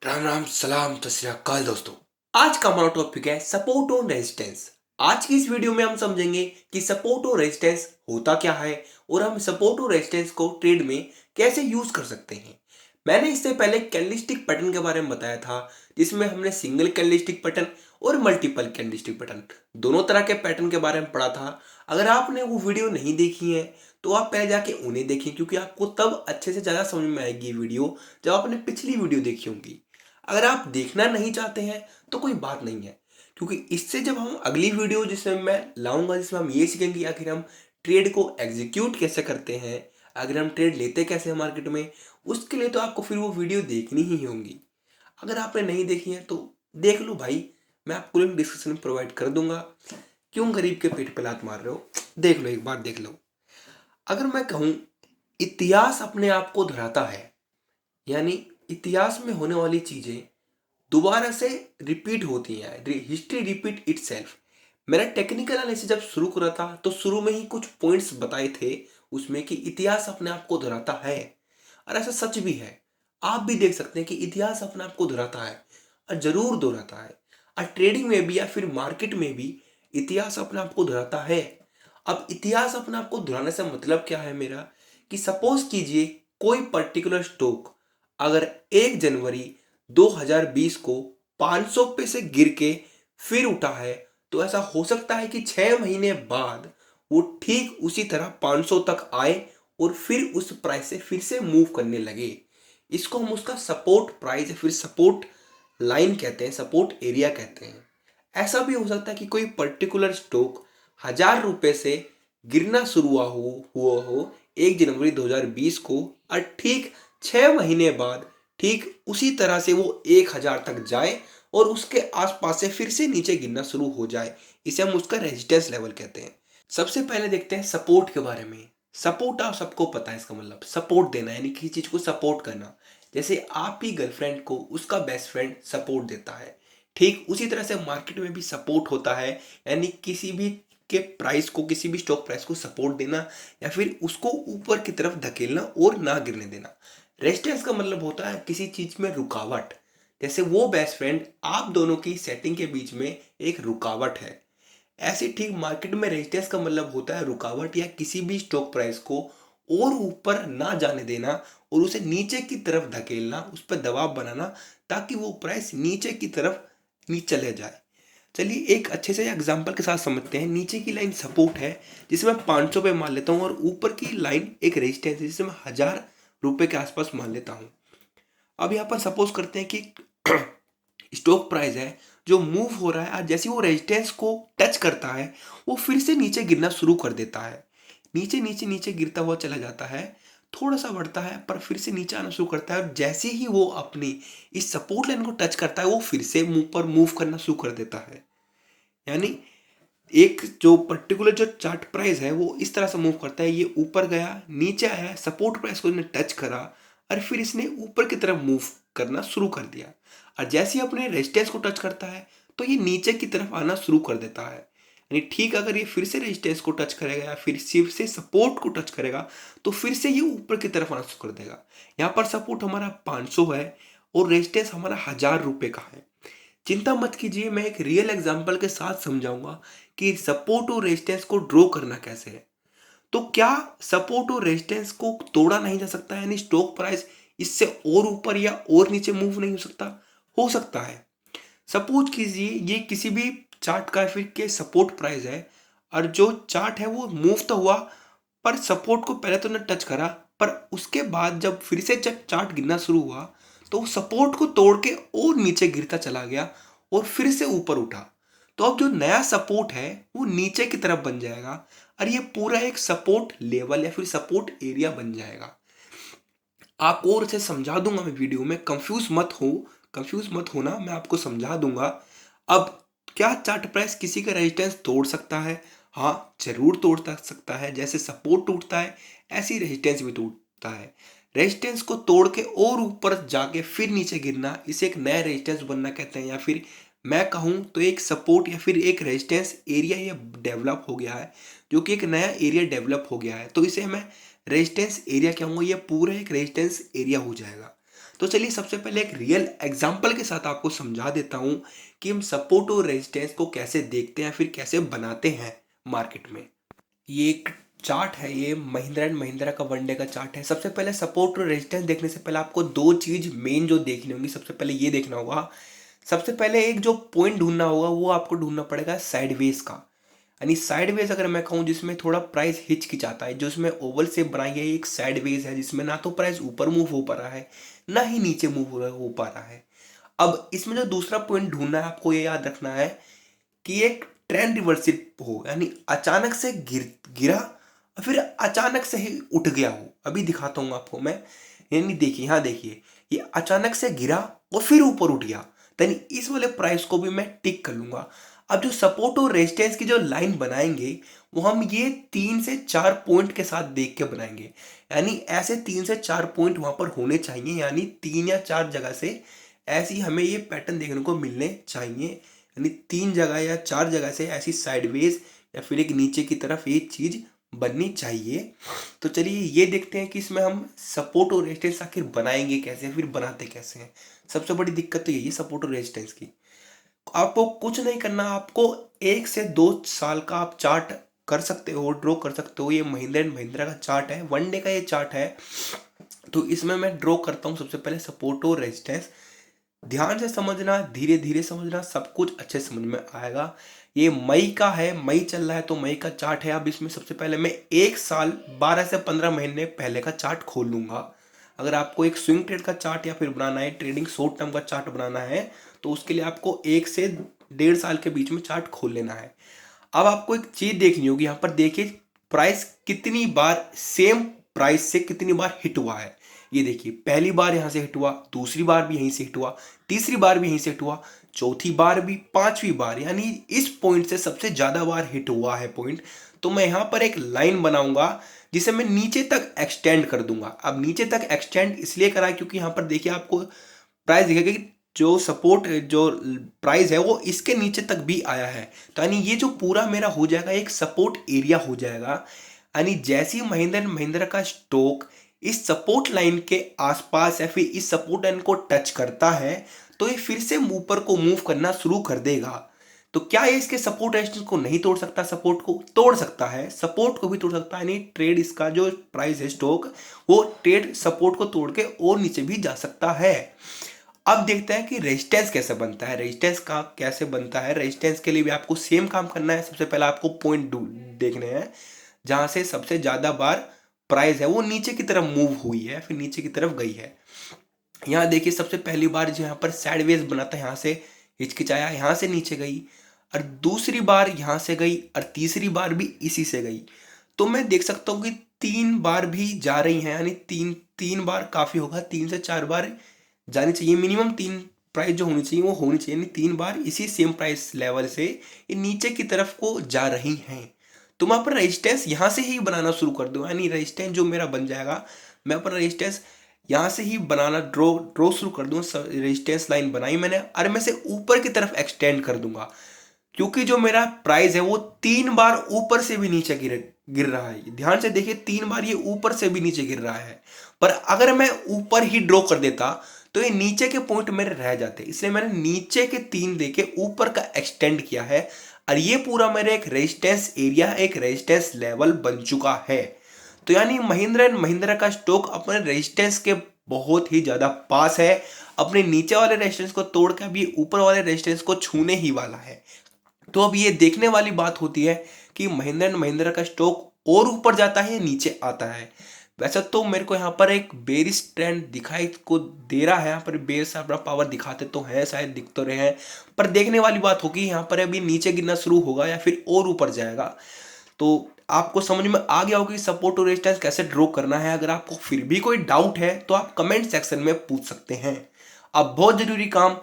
राम राम सलाम सत श्री अकाल दोस्तों। आज का हमारा टॉपिक है सपोर्ट और रेजिस्टेंस। आज की इस वीडियो में हम समझेंगे कि सपोर्ट और रेजिस्टेंस होता क्या है और हम सपोर्ट और रेजिस्टेंस को ट्रेड में कैसे यूज कर सकते हैं। मैंने इससे पहले कैंडलस्टिक पैटर्न के बारे में बताया था, जिसमें हमने सिंगल कैंडलस्टिक पैटर्न और मल्टीपल कैंडलस्टिक पैटर्न दोनों तरह के पैटर्न के बारे में पढ़ा था। अगर आपने वो वीडियो नहीं देखी है तो आप पहले जाके उन्हें देखें, क्योंकि आपको तब अच्छे से ज़्यादा समझ में आएगी ये वीडियो जब आपने पिछली वीडियो देखी होंगी। अगर आप देखना नहीं चाहते हैं तो कोई बात नहीं है, क्योंकि इससे जब हम अगली वीडियो जिसमें मैं लाऊंगा, जिसमें हम ये सीखेंगे कि आखिर हम ट्रेड को एग्जीक्यूट कैसे करते हैं, अगर हम ट्रेड लेते कैसे हैं मार्केट में, उसके लिए तो आपको फिर वो वीडियो देखनी ही होंगी। अगर आपने नहीं देखी है तो देख लो भाई, मैं आपको लिंक डिस्क्रिप्शन में प्रोवाइड कर दूंगा। क्यों गरीब के पेट पे लात मार रहे हो, देख लो, एक बार देख लो। अगर मैं कहूँ इतिहास अपने आप को दोहराता है, यानी इतिहास में होने वाली चीजें दोबारा से रिपीट होती हैं, हिस्ट्री रिपीट इटसेल्फ। मैंने टेक्निकल एनालिसिस जब शुरू करा था तो शुरू में ही कुछ पॉइंट्स बताए थे उसमें कि इतिहास अपने आप को दोहराता है, और ऐसा सच भी है। आप भी देख सकते हैं कि इतिहास अपने आप को दोहराता है, और जरूर दोहराता है। और ट्रेडिंग में भी या फिर मार्केट में भी इतिहास अपने आप को दोहराता है। अब इतिहास अपने आप को दोहराने से मतलब क्या है मेरा, कि सपोज कीजिए कोई पर्टिकुलर स्टॉक अगर 1 जनवरी 2020 को 500 पे से गिर के फिर उठा है, तो ऐसा हो सकता है कि 6 महीने बाद वो ठीक उसी तरह 500 तक आए और फिर उस प्राइस से फिर से मूव करने लगे। इसको हम उसका सपोर्ट प्राइस या फिर सपोर्ट लाइन कहते हैं, सपोर्ट एरिया कहते हैं। ऐसा भी हो सकता है कि कोई पर्टिकुलर स्टॉक 1000 रुपए से गिरना शुरू हुआ हो 1 जनवरी 2020 को, और ठीक 6 महीने बाद ठीक उसी तरह से वो 1000 तक जाए और उसके आसपास से फिर से नीचे गिरना शुरू हो जाए। इसे हम उसका रेजिस्टेंस लेवल कहते हैं। सबसे पहले देखते हैं सपोर्ट के बारे में। सपोर्ट आप सबको पता है, इसका मतलब सपोर्ट देना, यानी किसी चीज को सपोर्ट करना। जैसे आपकी गर्लफ्रेंड को उसका बेस्ट फ्रेंड सपोर्ट देता है, ठीक उसी तरह से मार्केट में भी सपोर्ट होता है, यानी किसी भी के प्राइस को, किसी भी स्टॉक प्राइस को सपोर्ट देना या फिर उसको ऊपर की तरफ धकेलना और ना गिरने देना। रेजिस्टेंस का मतलब होता है किसी चीज में रुकावट। जैसे वो बेस्ट फ्रेंड आप दोनों की सेटिंग के बीच में एक रुकावट है, ऐसे ठीक मार्केट में रेजिस्टेंस का मतलब होता है रुकावट या किसी भी स्टॉक प्राइस को और ऊपर ना जाने देना और उसे नीचे की तरफ धकेलना, उस पर दबाव बनाना ताकि वो प्राइस नीचे की तरफ नीचे चले जाए। चलिए एक अच्छे से एग्जांपल के साथ समझते हैं। नीचे की लाइन सपोर्ट है जिसे मैं 500 पे मान लेता हूँ, और ऊपर की लाइन एक रेजिस्टेंस है जिसे मैं 1000 रुपए के आसपास मान लेता हूँ। अब यहाँ पर सपोज करते हैं कि स्टॉक प्राइस है जो मूव हो रहा है, और जैसे वो रेजिस्टेंस को टच करता है वो फिर से नीचे गिरना शुरू कर देता है। नीचे नीचे नीचे गिरता हुआ चला जाता है, थोड़ा सा बढ़ता है पर फिर से नीचे आना शुरू करता है, और जैसे ही वो अपनी इस सपोर्ट लाइन को टच करता है वो फिर से मुंह पर मूव करना शुरू कर देता है। यानी एक जो पर्टिकुलर जो चार्ट प्राइस है वो इस तरह से मूव करता है, ये ऊपर गया, नीचे आया, सपोर्ट प्राइस को इसने टच करा और फिर इसने ऊपर की तरफ मूव करना शुरू कर दिया, और जैसे ही अपने रेजिस्टेंस को टच करता है तो ये नीचे की तरफ आना शुरू कर देता है। यानी ठीक अगर ये फिर से रेजिस्टेंस को टच करेगा या फिर सिर्फ से सपोर्ट को टच करेगा तो फिर से ये ऊपर की तरफ आना शुरू कर देगा। यहाँ पर सपोर्ट हमारा 500 है और रेजिस्टेंस हमारा 1000 रुपए का है। चिंता मत कीजिए, मैं एक रियल एग्जांपल के साथ समझाऊंगा कि सपोर्ट और रेजिस्टेंस को ड्रॉ करना कैसे है। तो क्या सपोर्ट और रेजिस्टेंस को तोड़ा नहीं जा सकता, यानी स्टॉक प्राइस इससे और ऊपर या और नीचे मूव नहीं हो सकता? हो सकता है। सपोज कीजिए ये किसी भी चार्ट का फिर के सपोर्ट प्राइस है, और जो चार्ट है वो मूव तो हुआ पर सपोर्ट को पहले तो ने टच करा, पर उसके बाद जब फिर से जब चार्ट गिरना शुरू हुआ तो वो सपोर्ट को तोड़ के और नीचे गिरता चला गया और फिर से ऊपर उठा। तो अब जो नया सपोर्ट है वो नीचे की तरफ बन जाएगा, और ये पूरा एक सपोर्ट लेवल या फिर सपोर्ट एरिया बन जाएगा। आपको और से समझा दूंगा मैं वीडियो में, कंफ्यूज मत होना, मैं आपको समझा दूंगा। अब क्या चार्ट प्राइस किसी का रेजिस्टेंस तोड़ सकता है? हाँ जरूर तोड़ सकता है। जैसे सपोर्ट टूटता है ऐसी रेजिस्टेंस भी टूटता है। रेजिस्टेंस को तोड़ के और ऊपर जाके फिर नीचे गिरना, इसे एक नया रेजिस्टेंस बनना कहते हैं, या फिर मैं कहूँ तो एक सपोर्ट या फिर एक रेजिस्टेंस एरिया ये डेवलप हो गया है, जो कि एक नया एरिया डेवलप हो गया है, तो इसे मैं रेजिस्टेंस एरिया कहूँगा। ये पूरा एक रेजिस्टेंस एरिया हो जाएगा। तो चलिए सबसे पहले एक रियल एग्जांपल के साथ आपको समझा देता हूँ कि हम सपोर्ट और रेजिस्टेंस को कैसे देखते हैं फिर कैसे बनाते हैं मार्केट में। ये एक चार्ट है, ये महिंद्रा एंड महिंद्रा का वनडे का चार्ट है। सबसे पहले सपोर्ट और रेजिस्टेंस देखने से पहले आपको दो चीज मेन जो देखनी होगी। सबसे पहले ये देखना होगा, सबसे पहले एक जो पॉइंट ढूंढना होगा वो आपको ढूंढना पड़ेगा साइडवेज का। यानी साइडवेज अगर मैं कहूँ जिसमें थोड़ा प्राइस हिचकिचाता है, जो इसमें ओवल शेप बनाई है एक साइडवेज है जिसमें ना तो प्राइस ऊपर मूव हो पा रहा है ना ही नीचे मूव हो पा रहा है। अब इसमें जो दूसरा पॉइंट ढूंढना है आपको ये याद रखना है कि एक ट्रेंड रिवर्सल हो, यानी अचानक से गिरा और फिर अचानक से ही उठ गया हो। अभी दिखाता हूँ आपको मैं, यानी देखिए यहाँ देखिए, ये अचानक से गिरा और फिर ऊपर उठ गया, यानी इस वाले प्राइस को भी मैं टिक कर लूंगा। अब जो सपोर्ट और रेजिस्टेंस की जो लाइन बनाएंगे वो हम ये 3 से 4 पॉइंट के साथ देख के बनाएंगे। यानी ऐसे 3 से 4 पॉइंट वहां पर होने चाहिए, यानी 3 या 4 जगह से ऐसी हमें ये पैटर्न देखने को मिलने चाहिए। यानी 3 जगह या 4 जगह से ऐसी साइडवेज या फिर एक नीचे की तरफ ये चीज बननी चाहिए। तो चलिए ये देखते हैं कि इसमें हम सपोर्ट और रेजिस्टेंस आखिर बनाएंगे कैसे, फिर बनाते कैसे हैं। सबसे बड़ी दिक्कत तो यही है सपोर्ट और रेजिस्टेंस की। आपको कुछ नहीं करना, आपको 1 से 2 साल का आप चार्ट कर सकते हो, ड्रॉ कर सकते हो। ये महिंद्रा एंड महिंद्रा का चार्ट है, वनडे का ये चार्ट है। तो इसमें मैं ड्रॉ करता हूँ सबसे पहले सपोर्ट और रेजिस्टेंस। ध्यान से समझना, धीरे धीरे समझना, सब कुछ अच्छे समझ में आएगा। ये मई का है, मई चल रहा है तो मई का चार्ट है। अब इसमें सबसे पहले मैं 1 साल 12 से 15 महीने पहले का चार्ट खोल लूंगा। अगर आपको एक स्विंग ट्रेड का चार्ट या फिर बनाना है, ट्रेडिंग शॉर्ट टर्म का चार्ट बनाना है, तो उसके लिए आपको 1 से 1.5 साल के बीच में चार्ट खोल लेना है। अब आपको एक चीज देखनी होगी, यहाँ पर देखिए प्राइस कितनी बार सेम प्राइस से कितनी बार हिट हुआ है। ये देखिए पहली बार यहाँ से हिट हुआ, दूसरी बार भी यहीं से हिट हुआ, तीसरी बार भी यहीं से हिट हुआ, चौथी बार भी, पांचवी बार, यानी इस पॉइंट से सबसे ज्यादा बार हिट हुआ है पॉइंट। तो मैं यहाँ पर एक लाइन बनाऊंगा जिसे मैं नीचे तक एक्सटेंड कर दूंगा। अब नीचे तक एक्सटेंड इसलिए करा क्योंकि यहाँ पर देखिए आपको प्राइस दिखेगा कि जो सपोर्ट जो प्राइस है वो इसके नीचे तक भी आया है। तो यानी ये जो पूरा मेरा हो जाएगा एक सपोर्ट एरिया हो जाएगा। यानी जैसी महिंद्रा एंड महिंद्रा का स्टॉक इस सपोर्ट लाइन के आसपास या फिर इस सपोर्ट लाइन को टच करता है तो ये फिर से ऊपर को मूव करना शुरू कर देगा। तो क्या ये इसके सपोर्ट रेजिस्टेंस को नहीं तोड़ सकता? सपोर्ट को तोड़ सकता है, सपोर्ट को भी तोड़ सकता है। यानी ट्रेड इसका जो प्राइस है स्टॉक वो ट्रेड सपोर्ट को तोड़ के और नीचे भी जा सकता है। अब देखते हैं कि रेजिस्टेंस कैसे बनता है। रेजिस्टेंस का कैसे बनता है, रेजिस्टेंस के लिए भी आपको सेम काम करना है। सबसे पहले आपको पॉइंट देखने हैं जहां से सबसे ज्यादा बार प्राइस है वो नीचे की तरफ मूव हुई है, फिर नीचे की तरफ गई है। यहाँ देखिए सबसे पहली बार जो यहाँ पर साइडवेज बना था, यहाँ से हिचकिचाया, यहाँ से नीचे गई, और दूसरी बार यहाँ से गई, और तीसरी बार भी इसी से गई। तो मैं देख सकता हूँ कि 3 बार भी जा रही हैं, यानी तीन बार काफी होगा, 3 से 4 बार जानी चाहिए। मिनिमम 3 प्राइस जो होनी चाहिए वो होनी चाहिए, यानी 3 बार इसी सेम प्राइस लेवल से ये नीचे की तरफ को जा रही हैं। तो मैं अपना रेजिस्टेंस यहाँ से ही बनाना शुरू कर दूँ, यानी रेजिस्टेंस जो मेरा बन जाएगा मैं अपना रेजिस्टेंस यहाँ से ही बनाना ड्रॉ शुरू कर दूँ। रेजिस्टेंस लाइन बनाई मैंने और मैं से ऊपर की तरफ एक्सटेंड कर दूंगा, क्योंकि जो मेरा प्राइस है वो 3 बार ऊपर से भी नीचे गिर रहा है। ध्यान से देखिए 3 बार ये ऊपर से भी नीचे गिर रहा है, पर अगर मैं ऊपर ही ड्रॉ कर देता तो ये नीचे के पॉइंट मेरे रह जाते, इसलिए मैंने नीचे के 3 देके ऊपर का एक्सटेंड किया है और ये पूरा मेरे एक रेजिस्टेंस एरिया, एक रेजिस्टेंस लेवल बन चुका है। तो यानी महिंद्रा एंड महिंद्रा का स्टॉक अपने रेजिस्टेंस के बहुत ही ज्यादा पास है, अपने नीचे वाले रेजिस्टेंस को तोड़ के अभी ऊपर वाले रेजिस्टेंस को छूने ही वाला है। तो अब ये देखने वाली बात होती है कि महिंद्रा एंड महिंद्रा का स्टॉक और ऊपर जाता है या नीचे आता है। वैसे तो मेरे को यहाँ पर एक बेरिश ट्रेंड दिखाई को दे रहा है, यहाँ पर बेस अपना पावर दिखाते तो हैं, शायद दिख तो रहे हैं, पर देखने वाली बात होगी यहाँ पर अभी नीचे गिरना शुरू होगा या फिर और ऊपर जाएगा। तो आपको समझ में आ गया होगा कि सपोर्ट और रेजिस्टेंस कैसे ड्रॉ करना है। अगर आपको फिर भी कोई डाउट है तो आप कमेंट सेक्शन में पूछ सकते हैं। अब बहुत जरूरी काम,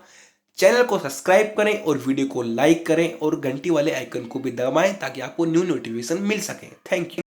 चैनल को सब्सक्राइब करें और वीडियो को लाइक करें और घंटी वाले आइकन को भी दबाएं ताकि आपको न्यू नोटिफिकेशन मिल सके। Thank you.